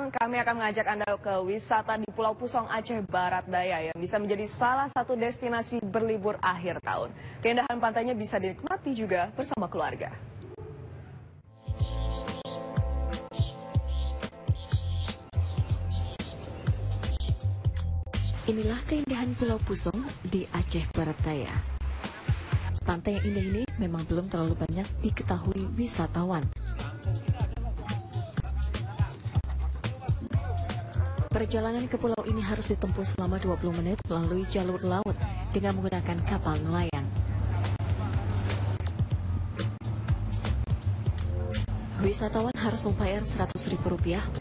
Sekarang kami akan mengajak Anda ke wisata di Pulau Pusong, Aceh Barat Daya yang bisa menjadi salah satu destinasi berlibur akhir tahun. Keindahan pantainya bisa dinikmati juga bersama keluarga. Inilah keindahan Pulau Pusong di Aceh Barat Daya. Pantai yang indah ini memang belum terlalu banyak diketahui wisatawan. Perjalanan ke pulau ini harus ditempuh selama 20 menit melalui jalur laut dengan menggunakan kapal nelayan. Wisatawan harus membayar Rp100.000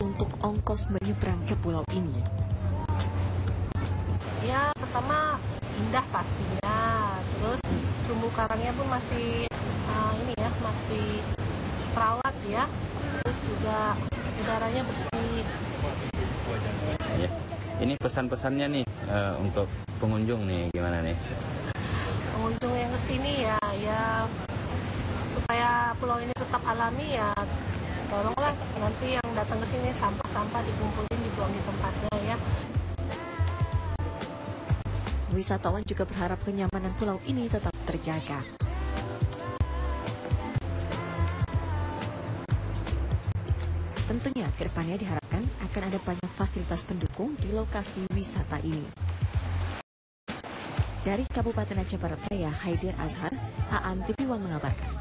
untuk ongkos menyeberang ke pulau ini. Ya, pertama indah pastinya, terus terumbu karangnya pun masih masih terawat ya, terus juga udaranya bersih. Ya. Ini pesan-pesannya nih untuk pengunjung nih, gimana nih? Pengunjung yang kesini ya supaya pulau ini tetap alami ya, tolonglah nanti yang datang ke sini sampah-sampah dikumpulin dibuang di tempatnya ya. Wisatawan juga berharap kenyamanan pulau ini tetap terjaga. Tentunya kedepannya diharapkan akan ada banyak fasilitas pendukung di lokasi wisata ini. Dari Kabupaten Aceh Barat Daya, Haidir Azhar, AAN TV One mengabarkan.